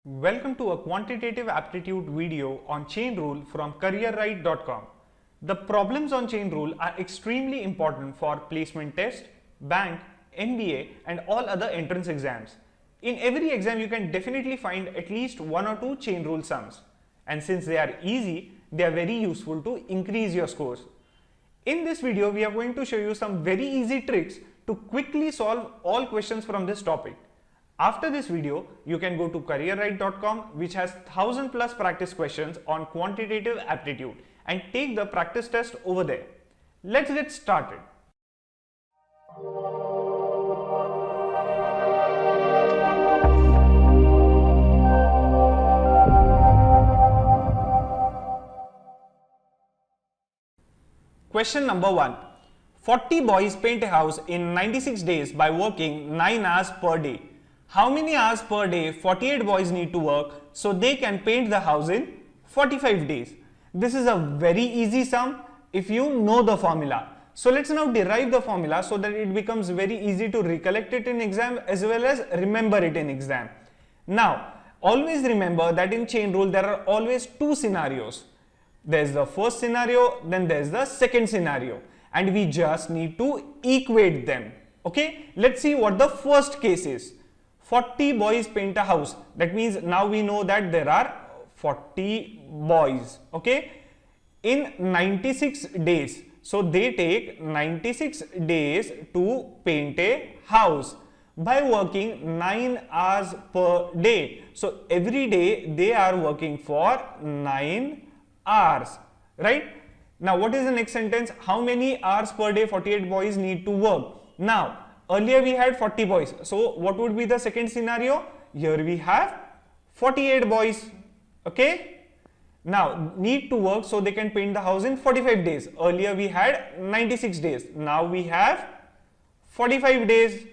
Welcome to a quantitative aptitude video on chain rule from careerright.com. The problems on chain rule are extremely important for placement test, bank, MBA and all other entrance exams. In every exam you can definitely find at least one or two chain rule sums, and since they are easy, they are very useful to increase your scores. In this video we are going to show you some very easy tricks to quickly solve all questions from this topic. After this video, you can go to careerright.com, which has 1000+ practice questions on quantitative aptitude, and take the practice test over there. Let's get started. Question number 1. 40 boys paint a house in 96 days by working 9 hours per day. How many hours per day 48 boys need to work so they can paint the house in 45 days? This is a very easy sum if you know the formula. So let's now derive the formula so that it becomes very easy to recollect it in exam as well as remember it in exam. Now, always remember that in chain rule there are always two scenarios. There's the first scenario, then there's the second scenario, and we just need to equate them. Okay, let's see what the first case is. 40 boys paint a house. That means now we know that there are 40 boys. Okay, in 96 days. So they take 96 days to paint a house by working 9 hours per day. So every day they are working for 9 hours, right? Now what is the next sentence? How many hours per day 48 boys need to work? Now earlier we had 40 boys. So what would be the second scenario? Here we have 48 boys. Okay. Now need to work so they can paint the house in 45 days. Earlier we had 96 days. Now we have 45 days.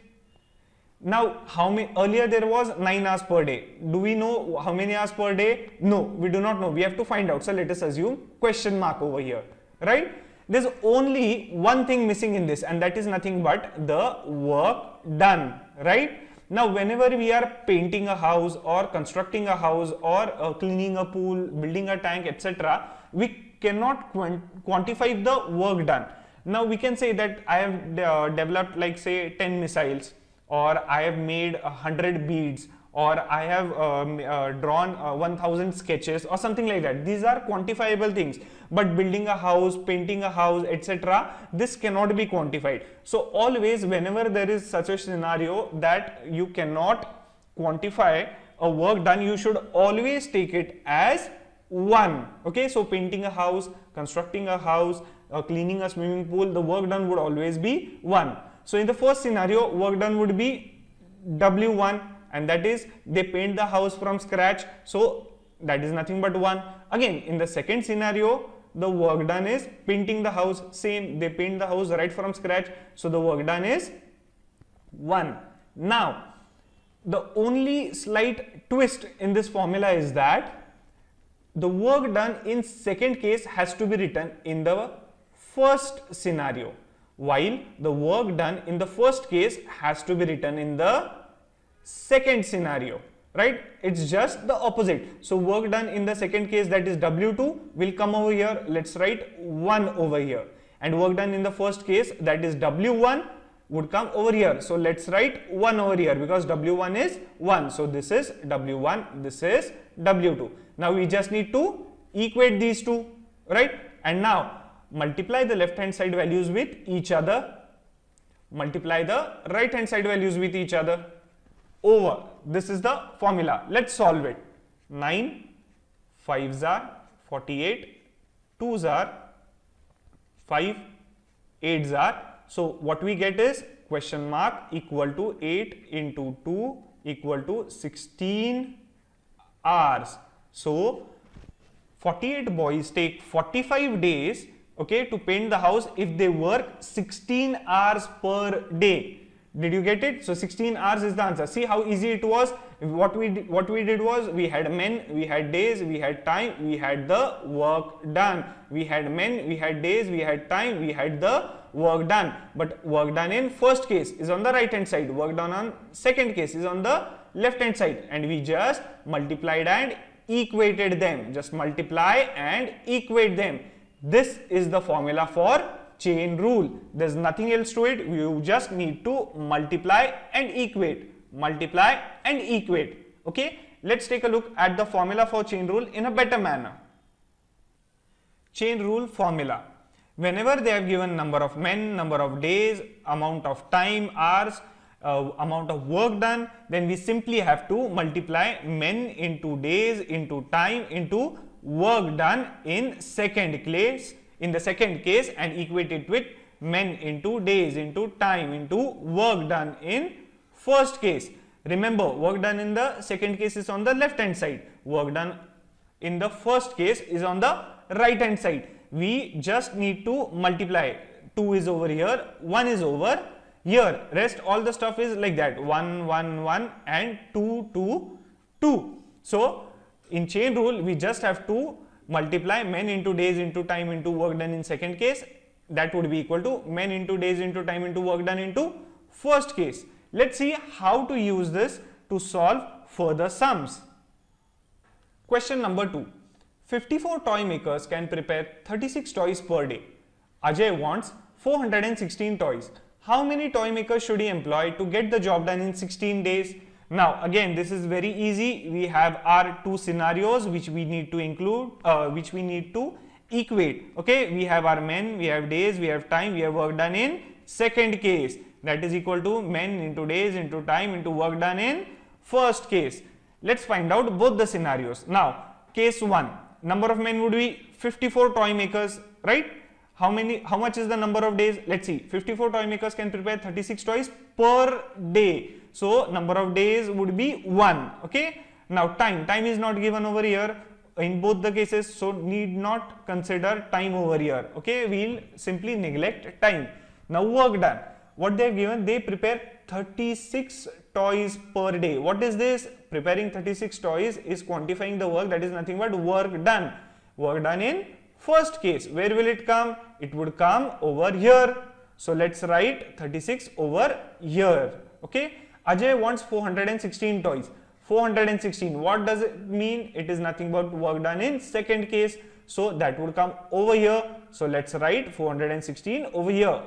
Now how many? Earlier there was 9 hours per day. Do we know how many hours per day? No, we do not know. We have to find out. So let us assume question mark over here, right? There's only one thing missing in this, and that is nothing but the work done, right? Now whenever we are painting a house or constructing a house or cleaning a pool, building a tank, etc., we cannot quantify the work done. Now we can say that I have developed, like say 10 missiles, or I have made 100 beads, or I have drawn 1000 sketches or something like that. These are quantifiable things, but building a house, painting a house, etc., this cannot be quantified. So always whenever there is such a scenario that you cannot quantify a work done, you should always take it as 1. Okay, so painting a house, constructing a house, cleaning a swimming pool, the work done would always be 1. So in the first scenario, work done would be W1, and that is they paint the house from scratch, so that is nothing but 1. Again, in the second scenario, the work done is painting the house, same, they paint the house right from scratch, so the work done is 1. Now, the only slight twist in this formula is that the work done in second case has to be written in the first scenario, while the work done in the first case has to be written in the second scenario, right? It's just the opposite. So work done in the second case, that is W2, will come over here. Let's write 1 over here. And work done in the first case, that is W1, would come over here. So let's write 1 over here because W1 is 1. So this is W1, this is W2. Now we just need to equate these two, right? And now multiply the left hand side values with each other, multiply the right hand side values with each other, over. This is the formula. Let's solve it. 9 5s are 48, 2s are 5, 8s are. So what we get is question mark equal to 8 into 2 equal to 16 hours. So 48 boys take 45 days, okay, to paint the house if they work 16 hours per day. Did you get it? So 16 hours is the answer. See how easy it was. What we did was we had men, we had days, we had time, we had the work done. We had men, we had days, we had time, we had the work done. But work done in first case is on the right hand side. Work done on second case is on the left hand side, and we just multiplied and equated them. Just multiply and equate them. This is the formula for chain rule. There's nothing else to it. You just need to multiply and equate. Multiply and equate. Okay, let's take a look at the formula for chain rule in a better manner. Chain rule formula. Whenever they have given number of men, number of days, amount of time, hours, amount of work done, then we simply have to multiply men into days into time into work done in the second case, and equate it with men into days into time into work done in first case. Remember, work done in the second case is on the left hand side, work done in the first case is on the right hand side. We just need to multiply. 2 is over here, 1 is over here. Rest all the stuff is like that, 1, 1, 1 and 2, 2, 2. So in chain rule, we just have to multiply men into days into time into work done in second case. That would be equal to men into days into time into work done into first case. Let's see how to use this to solve further sums. Question number 2. 54 toy makers can prepare 36 toys per day. Ajay wants 416 toys. How many toy makers should he employ to get the job done in 16 days? Now again, this is very easy. We have our two scenarios which we need to include, which we need to equate. Okay, we have our men, we have days, we have time, we have work done in second case. That is equal to men into days into time into work done in first case. Let's find out both the scenarios. Now, case 1, number of men would be 54 toy makers, right? How much is the number of days? Let's see. 54 toy makers can prepare 36 toys per day. So number of days would be 1. Okay. Now time is not given over here in both the cases, so need not consider time over here. Okay, we'll simply neglect time. Now work done. What they have given, they prepare 36 toys per day. What is this? Preparing 36 toys is quantifying the work, that is nothing but work done. Work done in first case. Where will it come? It would come over here. So let's write 36 over here. Okay. Ajay wants 416 toys. 416. What does it mean? It is nothing but work done in second case. So that would come over here. So let's write 416 over here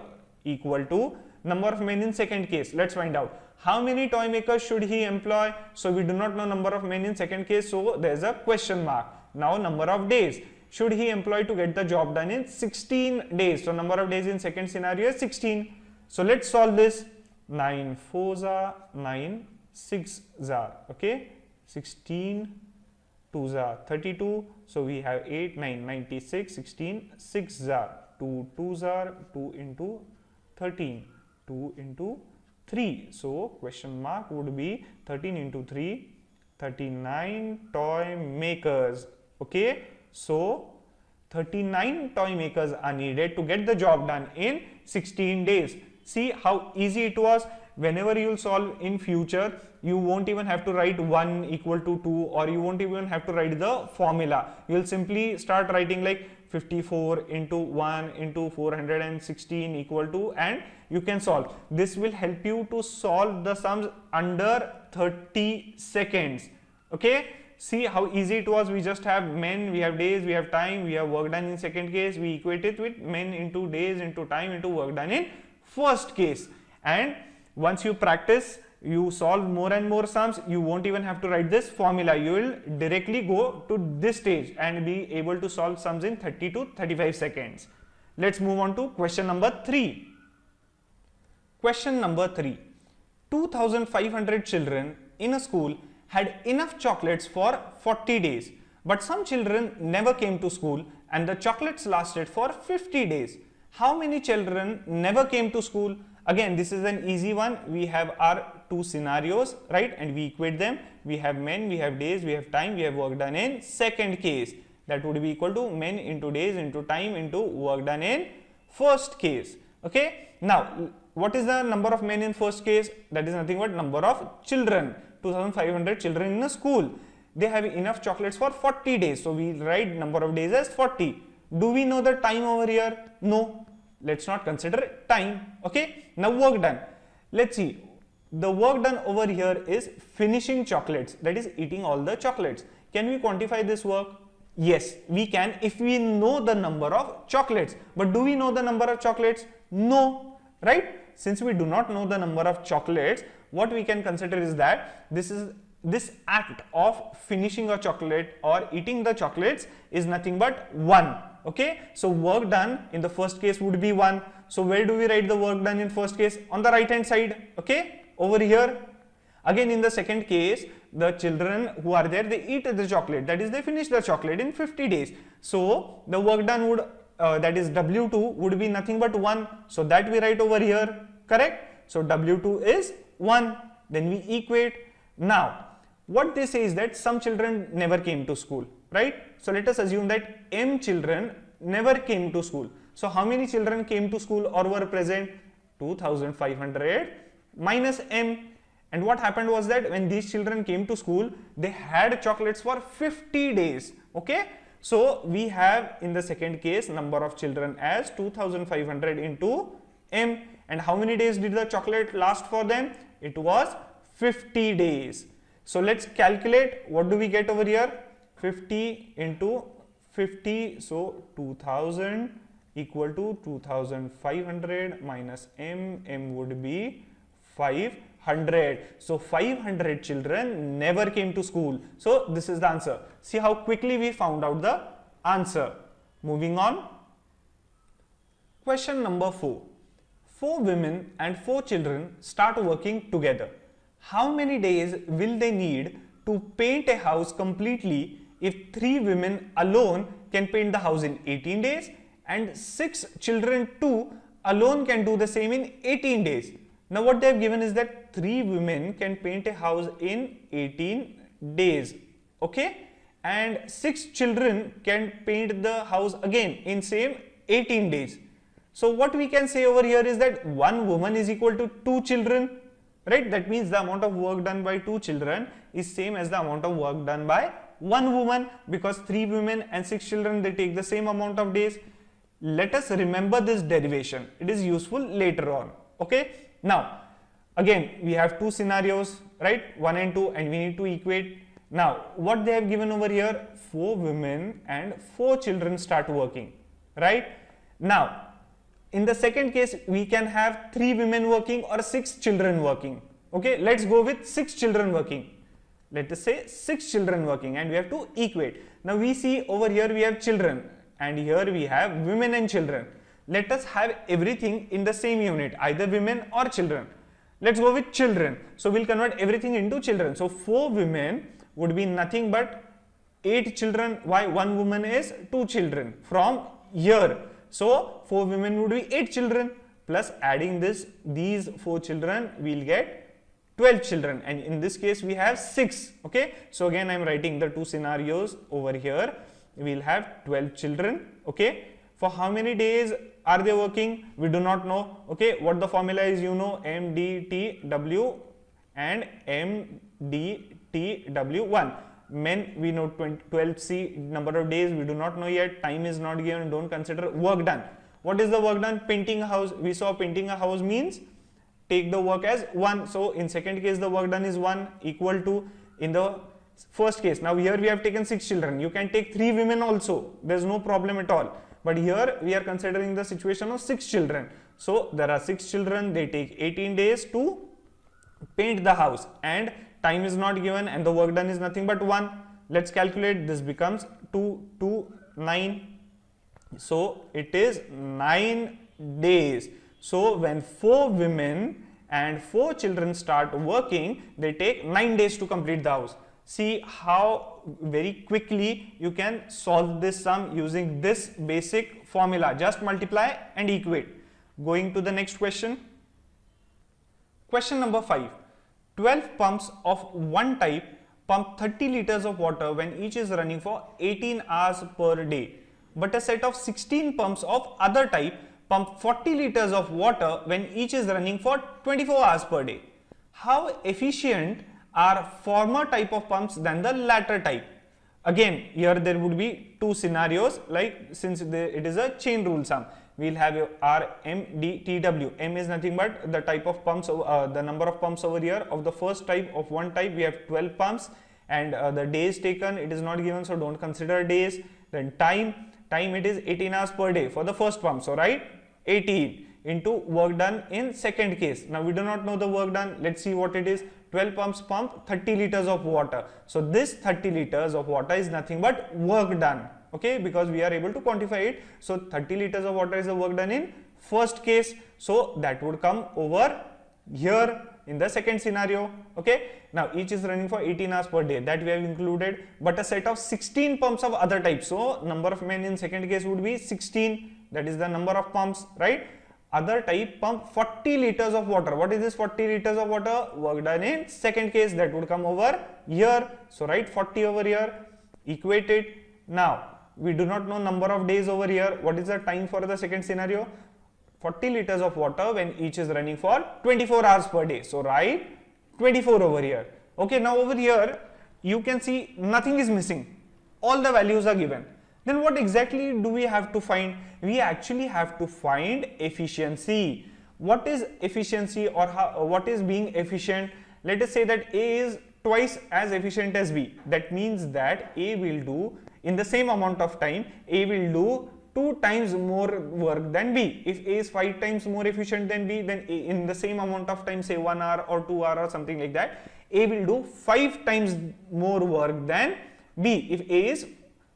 equal to number of men in second case. Let's find out. How many toy makers should he employ? So we do not know number of men in second case. So there's a question mark. Now number of days. Should he employ to get the job done in 16 days? So number of days in second scenario is 16. So let's solve this. 9 4s are 9 6s are, okay, 16 2s are 32. So we have 8 9 96 16 6s are 2 2s are 2 into 13 2 into 3. So question mark would be 13 into 3 39 toy makers. Okay, so 39 toy makers are needed to get the job done in 16 days. See how easy it was. Whenever you will solve in future, you won't even have to write 1 equal to 2, or you won't even have to write the formula. You will simply start writing like 54 into 1 into 416 equal to, and you can solve. This will help you to solve the sums under 30 seconds. Okay. See how easy it was. We just have men, we have days, we have time, we have work done in second case. We equate it with men into days into time into work done in first case. And once you practice, you solve more and more sums, you won't even have to write this formula. You will directly go to this stage and be able to solve sums in 30 to 35 seconds. Let's move on to question number 3. Question number 3. 2,500 children in a school had enough chocolates for 40 days, but some children never came to school and the chocolates lasted for 50 days. How many children never came to school? Again, this is an easy one. We have our two scenarios, right? And we equate them. We have men, we have days, we have time, we have work done in second case. That would be equal to men into days into time into work done in first case. Okay. Now, what is the number of men in first case? That is nothing but number of children. 2,500 children in a school. They have enough chocolates for 40 days. So we write number of days as 40. Do we know the time over here? No. Let's not consider time. Okay. Now work done. Let's see. the work done over here is finishing chocolates, that is eating all the chocolates. Can we quantify this work? Yes, we can if we know the number of chocolates. But do we know the number of chocolates? No, right? Since we do not know the number of chocolates, what we can consider is that this act of finishing a chocolate or eating the chocolates is nothing but 1. Okay, so work done in the first case would be 1. So where do we write the work done in first case? On the right hand side, okay, over here. Again, in the second case, the children who are there, they eat the chocolate, that is they finish the chocolate in 50 days. So the work done would, that is W2 would be nothing but 1. So that we write over here, correct? So W2 is 1. Then we equate. Now, what they say is that some children never came to school, right? So let us assume that M children never came to school. So how many children came to school or were present? 2500 minus M. And what happened was that when these children came to school, they had chocolates for 50 days. Okay. So we have in the second case number of children as 2500 into M. And how many days did the chocolate last for them? It was 50 days. So let's calculate. What do we get over here? 50 into 50. So 2000 equal to 2500 minus M. M would be 500. So 500 children never came to school. So this is the answer. See how quickly we found out the answer. Moving on. Question number 4. 4 women and 4 children start working together. How many days will they need to paint a house completely if 3 women alone can paint the house in 18 days and 6 children too alone can do the same in 18 days? Now what they have given is that 3 women can paint a house in 18 days, okay, and 6 children can paint the house again in same 18 days. So what we can say over here is that 1 woman is equal to 2 children, right? That means the amount of work done by 2 children is same as the amount of work done by 1 woman, because 3 women and 6 children, they take the same amount of days. Let us remember this derivation. It is useful later on, okay? Now, again, we have 2 scenarios, right? 1 and 2, and we need to equate. Now, what they have given over here, 4 women and 4 children start working, right? Now, in the second case, we can have 3 women working or 6 children working. Okay, let's go with 6 children working. Let us say 6 children working, and we have to equate. Now we see over here we have children and here we have women and children. Let us have everything in the same unit, either women or children. Let's go with children. So we'll convert everything into children. So 4 women would be nothing but 8 children. Why? 1 woman is 2 children from here. So 4 women would be 8 children, plus adding these 4 children, we'll get 12 children, and in this case we have 6. Okay, so again I am writing the 2 scenarios over here. We'll have 12 children. Okay, for how many days are they working? We do not know. Okay, what the formula is, you know, MDTW and MDTW1. Men we know 12C, number of days we do not know yet, time is not given, don't consider. Work done. What is the work done? Painting a house. We saw painting a house means take the work as 1. So in second case the work done is 1 equal to in the first case. Now here we have taken 6 children. You can take 3 women also. There is no problem at all. But here we are considering the situation of 6 children. So there are 6 children. They take 18 days to paint the house, and time is not given, and the work done is nothing but 1. Let's calculate. This becomes 2, 9. So it is 9 days. So when 4 women and 4 children start working, they take 9 days to complete the house. See how very quickly you can solve this sum using this basic formula. Just multiply and equate. Going to the next question. Question number 5. 12 pumps of one type pump 30 liters of water when each is running for 18 hours per day. But a set of 16 pumps of other type pump 40 liters of water when each is running for 24 hours per day. How efficient are former type of pumps than the latter type? Again, here there would be two scenarios, like since it is a chain rule sum, we'll have your R, M, D, T, W. M is nothing but the type of pumps, the number of pumps over here of the first type. Of one type we have 12 pumps, and the days taken, it is not given, so don't consider days. Then time it is 18 hours per day for the first pump, so right, 18 into work done in second case. Now we do not know the work done, let's see what it is. 12 pumps pump 30 liters of water. So this 30 liters of water is nothing but work done, okay, because we are able to quantify it. So 30 liters of water is the work done in first case, so that would come over here in the second scenario, okay. Now each is running for 18 hours per day, that we have included, but a set of 16 pumps of other types. So number of men in second case would be 16, that is the number of pumps, right. Other type pump 40 liters of water. What is this 40 liters of water? Work done in second case, that would come over here. So write 40 over here, equate it. Now we do not know number of days over here. What is the time for the second scenario? 40 liters of water when each is running for 24 hours per day. So write 24 over here. Okay, now over here you can see nothing is missing. All the values are given. Then what exactly do we have to find? We actually have to find efficiency. What is efficiency, or what is being efficient? Let us say that A is twice as efficient as B. That means that A will do, in the same amount of time, A will do 2 times more work than B. If A is 5 times more efficient than B, then A, in the same amount of time, say 1 hour or 2 hours or something like that, A will do 5 times more work than B, if A is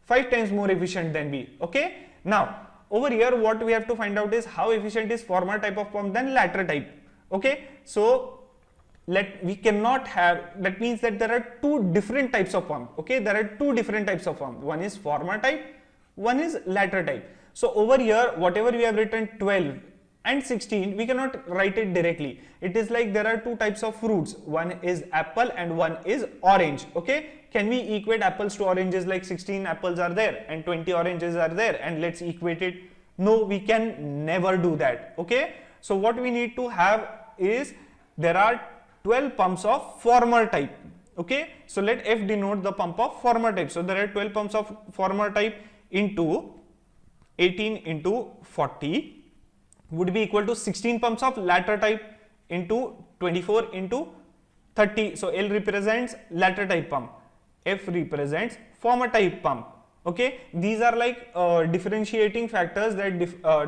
5 times more efficient than B, okay. Now over here what we have to find out is how efficient is former type of pump than latter type, okay. So we cannot have, that means that there are 2 different types of pump, okay. There are 2 different types of pump, one is former type, one is latter type. So over here whatever we have written 12 and 16, we cannot write it directly. It is like there are 2 types of fruits, one is apple and one is orange, okay. Can we equate apples to oranges, like 16 apples are there and 20 oranges are there, and let's equate it? No, we can never do that, okay. So what we need to have is, there are 12 pumps of former type, okay. So let F denote the pump of former type. So there are 12 pumps of former type into 18 into 40 would be equal to 16 pumps of latter type into 24 into 30. So L represents latter type pump, F represents former type pump, okay. These are like differentiating factors that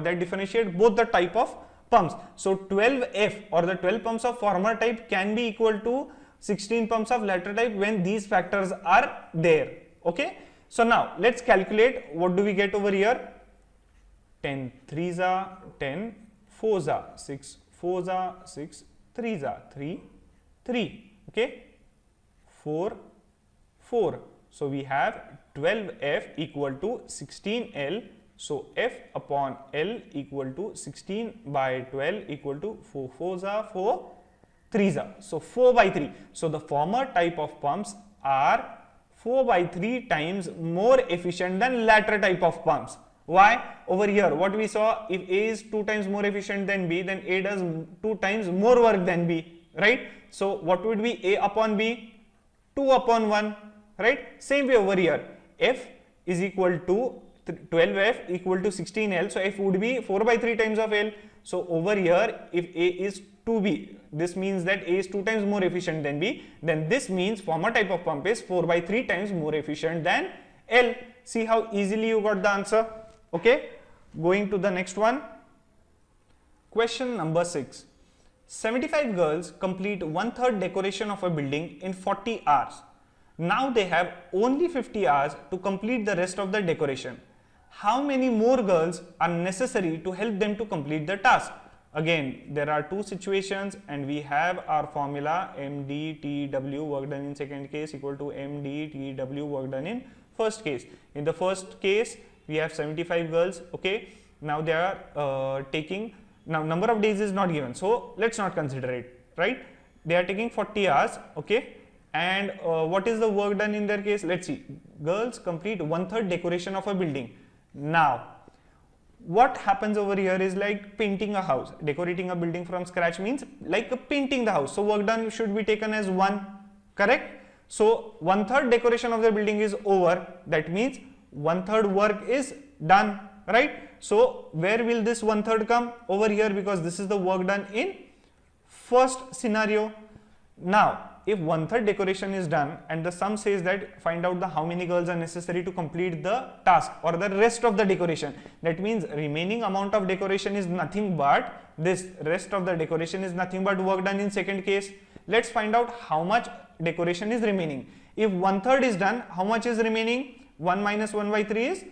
that differentiate both the type of pumps. So 12F, or the 12 pumps of former type, can be equal to 16 pumps of latter type when these factors are there, okay. So now let's calculate. What do we get over here? 10 3s are 10, 4s are 6, 4s are 6, 3s are 3, 3, okay, 4, 4. So we have 12F equal to 16L. So F upon L equal to 16 by 12 equal to 4 4s are 4, 3s are. So 4 by 3. So the former type of pumps are 4 by 3 times more efficient than latter type of pumps. Why? Over here what we saw, if A is 2 times more efficient than B, then A does 2 times more work than B, right? So what would be A upon B? 2 upon 1, right? Same way over here, F is equal to 12F equal to 16L. So F would be 4 by 3 times of L. So over here, if A is 2B, this means that A is 2 times more efficient than B, then this means former type of pump is 4 by 3 times more efficient than L. See how easily you got the answer, okay. Going to the next one. Question number 6. 75 girls complete 1/3 decoration of a building in 40 hours. Now they have only 50 hours to complete the rest of the decoration. How many more girls are necessary to help them to complete the task? Again, there are 2 situations and we have our formula MDTW work done in second case equal to MDTW work done in first case. In the first case, we have 75 girls, okay. Now they are taking, now number of days is not given, so let's not consider it, right. They are taking 40 hours, okay. And what is the work done in their case? Let's see. Girls complete 1/3 decoration of a building. Now, what happens over here is like painting a house. Decorating a building from scratch means like painting the house. So work done should be taken as 1, correct? So 1/3 decoration of the building is over. That means 1/3 work is done, right? So where will this 1/3 come? Over here, because this is the work done in first scenario. Now, if 1/3 decoration is done and the sum says that find out the how many girls are necessary to complete the task or the rest of the decoration, that means remaining amount of decoration is nothing but this, rest of the decoration is nothing but work done in second case. Let's find out how much decoration is remaining. If 1/3 is done, how much is remaining? 1 minus 1 by 3 is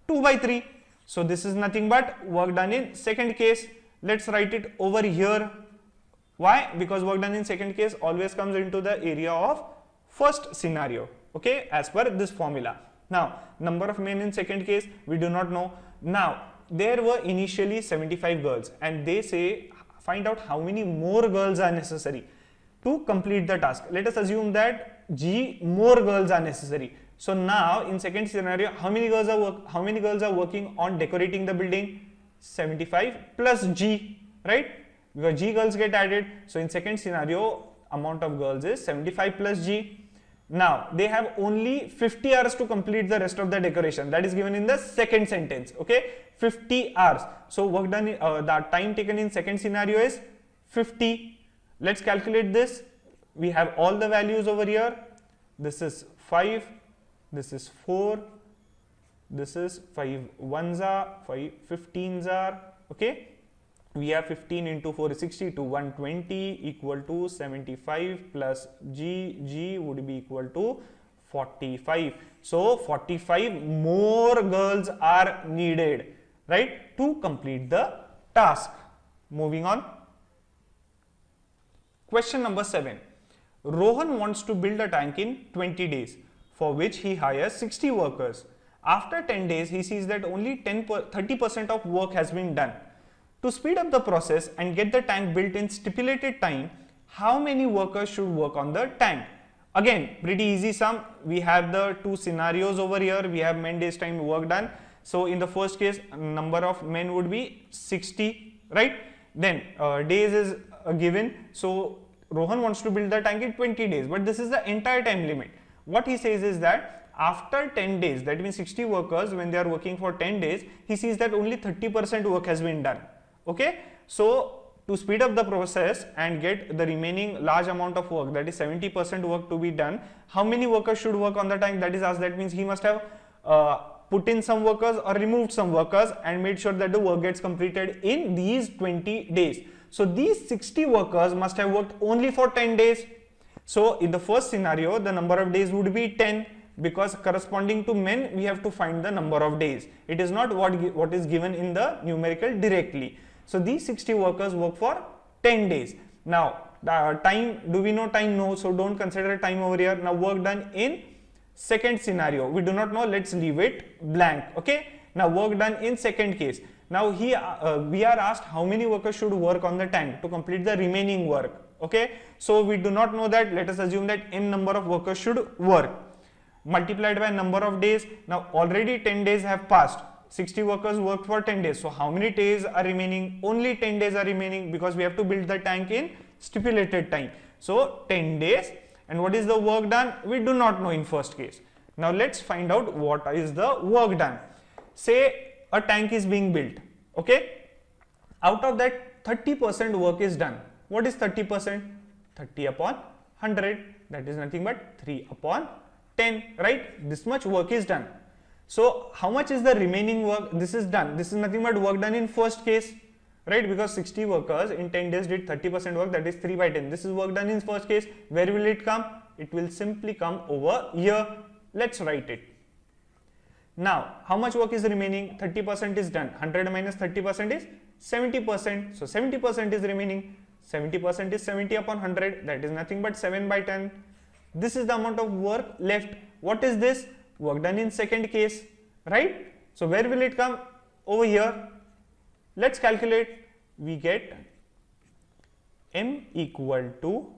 2 by 3. So this is nothing but work done in second case. Let's write it over here. Why? Because work done in second case always comes into the area of first scenario, okay, as per this formula. Now, number of men in second case, we do not know. Now, there were initially 75 girls and they say find out how many more girls are necessary to complete the task. Let us assume that G more girls are necessary. So now in second scenario, how many girls are working on decorating the building? 75 plus G, right? Because G girls get added. So in second scenario, amount of girls is 75 plus G. Now they have only 50 hours to complete the rest of the decoration. That is given in the second sentence. Okay, 50 hours. So work done, the time taken in second scenario is 50. Let's calculate this. We have all the values over here. This is 5. This is 4. This is 5 ones are 5 15s are. Okay. We have 15 into 4 is 62, 120 equal to 75 plus G would be equal to 45. So 45 more girls are needed, right, to complete the task. Moving on. Question number 7. Rohan wants to build a tank in 20 days, for which he hires 60 workers. After 10 days, he sees that only 30% of work has been done. To speed up the process and get the tank built in stipulated time, how many workers should work on the tank? Again, pretty easy sum. We have the two scenarios over here. We have men days time work done. So in the first case, number of men would be 60, right? Then days is given. So Rohan wants to build the tank in 20 days, but this is the entire time limit. What he says is that after 10 days, that means 60 workers, when they are working for 10 days, he sees that only 30% work has been done. Okay, so to speed up the process and get the remaining large amount of work, that is 70% work to be done, how many workers should work on the tank? That is asked. That means he must have put in some workers or removed some workers and made sure that the work gets completed in these 20 days. So these 60 workers must have worked only for 10 days. So in the first scenario, the number of days would be 10. Because corresponding to men, we have to find the number of days. It is not what is given in the numerical directly. So these 60 workers work for 10 days. Now the time, do we know time? No. So don't consider time over here. Now work done in second scenario, we do not know. Let's leave it blank. Okay. Now work done in second case. Now we are asked how many workers should work on the tank to complete the remaining work. Okay. So we do not know that. Let us assume that n number of workers should work, multiplied by number of days. Now already 10 days have passed. 60 workers worked for 10 days. So how many days are remaining? Only 10 days are remaining, because we have to build the tank in stipulated time. So 10 days. And what is the work done? We do not know in first case. Now let's find out what is the work done. Say a tank is being built. Okay. Out of that 30% work is done. What is 30%? 30 upon 100. That is nothing but 3 upon 10, right? This much work is done. So how much is the remaining work? This is done. This is nothing but work done in first case, right? Because 60 workers in 10 days did 30% work, that is 3 by 10. This is work done in first case. Where will it come? It will simply come over here. Let's write it. Now, how much work is remaining? 30% is done. 100 minus 30% is 70%. So 70% is remaining. 70% is 70 upon 100. That is nothing but 7 by 10. This is the amount of work left. What is this? Work done in second case, right? So where will it come? Over here. Let's calculate. We get m equal to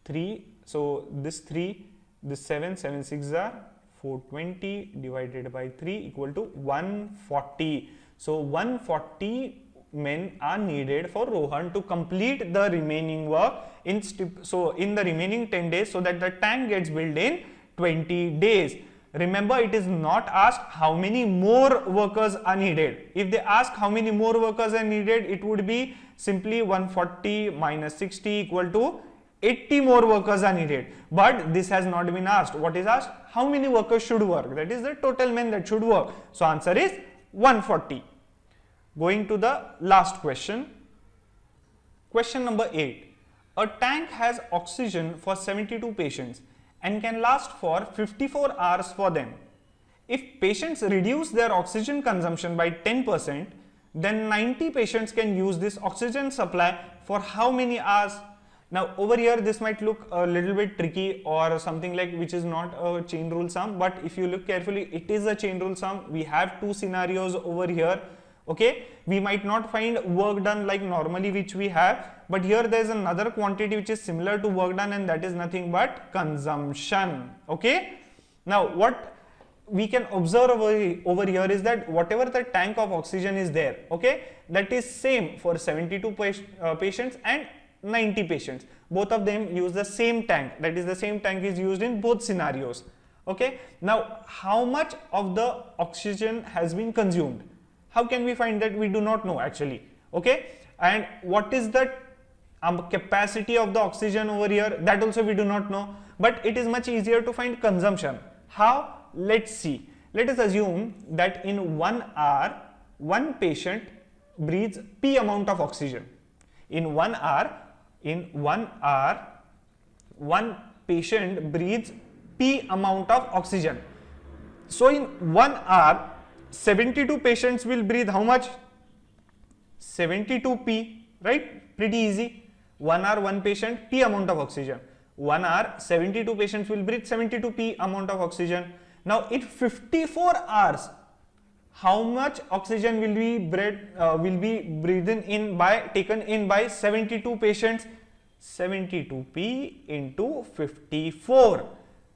3. So this 3, this 7, 7 6 are 420 divided by 3 equal to 140. So 140 men are needed for Rohan to complete the remaining work in the remaining 10 days, so that the tank gets built in 20 days. Remember, it is not asked how many more workers are needed. If they ask how many more workers are needed, it would be simply 140 minus 60 equal to 80 more workers are needed. But this has not been asked. What is asked? How many workers should work? That is the total men that should work. So answer is 140. Going to the last question. Question number 8. A tank has oxygen for 72 patients and can last for 54 hours for them. If patients reduce their oxygen consumption by 10%, then 90 patients can use this oxygen supply for how many hours? Now over here this might look a little bit tricky or something like which is not a chain rule sum, but if you look carefully, it is a chain rule sum. We have two scenarios over here. Okay, we might not find work done like normally which we have, but here there is another quantity which is similar to work done, and that is nothing but consumption. Okay, now what we can observe over here is that whatever the tank of oxygen is there, okay, that is same for 72 patients and 90 patients. Both of them use the same tank, that is the same tank is used in both scenarios. Okay, now how much of the oxygen has been consumed? How can we find that? We do not know actually. Okay, and what is the capacity of the oxygen over here? That also we do not know, but it is much easier to find consumption. How? Let's see. Let us assume that in 1 hour, one patient breathes P amount of oxygen. In 1 hour, one patient breathes P amount of oxygen. So in 1 hour, 72 patients will breathe how much? 72 P, right? Pretty easy. 1 hour, one patient, P amount of oxygen. 1 hour, 72 patients will breathe 72 P amount of oxygen. Now in 54 hours, how much oxygen will be taken in by 72 patients? 72 P into 54.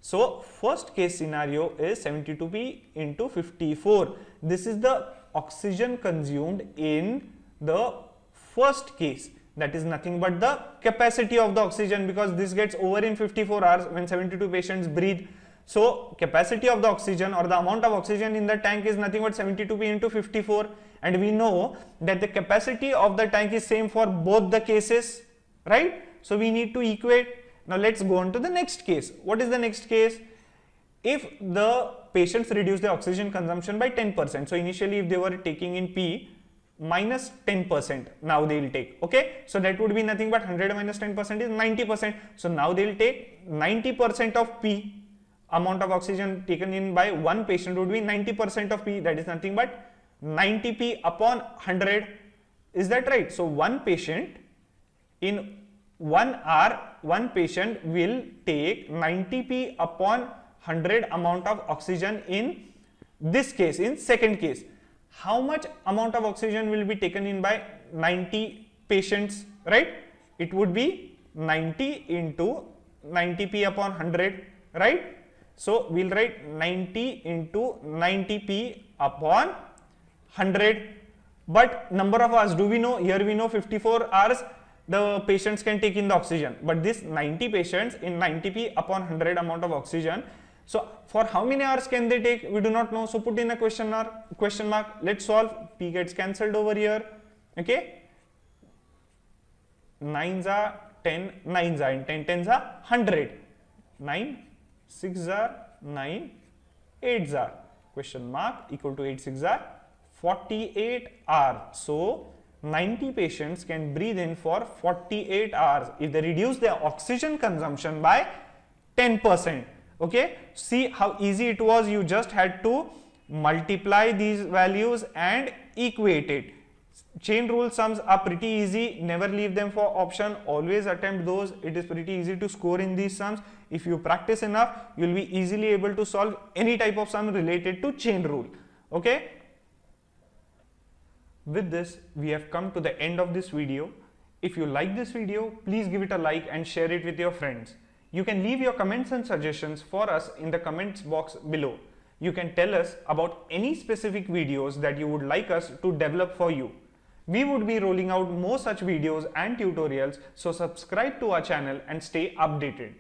So first case scenario is 72 P into 54. This is the oxygen consumed in the first case. That is nothing but the capacity of the oxygen, because this gets over in 54 hours when 72 patients breathe. So capacity of the oxygen or the amount of oxygen in the tank is nothing but 72 P into 54, and we know that the capacity of the tank is same for both the cases, right? So we need to equate. Now let's go on to the next case. What is the next case? If the patients reduce their oxygen consumption by 10%, so initially if they were taking in P, minus 10%, now they will take, okay, so that would be nothing but 100 minus 10% is 90%, so now they will take 90% of P. Amount of oxygen taken in by one patient would be 90% of P, that is nothing but 90 P upon 100, is that right? So one patient in 1 hour, one patient will take 90 P upon 100 amount of oxygen in this case, in second case. How much amount of oxygen will be taken in by 90 patients, right? It would be 90 into 90 P upon 100, right? So we'll write 90 into 90 P upon 100. But number of hours, do we know? Here we know 54 hours the patients can take in the oxygen, but this 90 patients in 90 P upon 100 amount of oxygen. So for how many hours can they take? We do not know. So put in a question mark. Let's solve. P gets cancelled over here. Okay. 9s are 10, 9s are, and 10 10s are 100. 9, 6s are 9, 8s are. Question mark equal to 8 6s are 48 hours. So 90 patients can breathe in for 48 hours if they reduce their oxygen consumption by 10%. Okay, see how easy it was. You just had to multiply these values and equate it. Chain rule sums are pretty easy. Never leave them for option. Always attempt those. It is pretty easy to score in these sums. If you practice enough, you will be easily able to solve any type of sum related to chain rule. Okay. With this, we have come to the end of this video. If you like this video, please give it a like and share it with your friends. You can leave your comments and suggestions for us in the comments box below. You can tell us about any specific videos that you would like us to develop for you. We would be rolling out more such videos and tutorials, so subscribe to our channel and stay updated.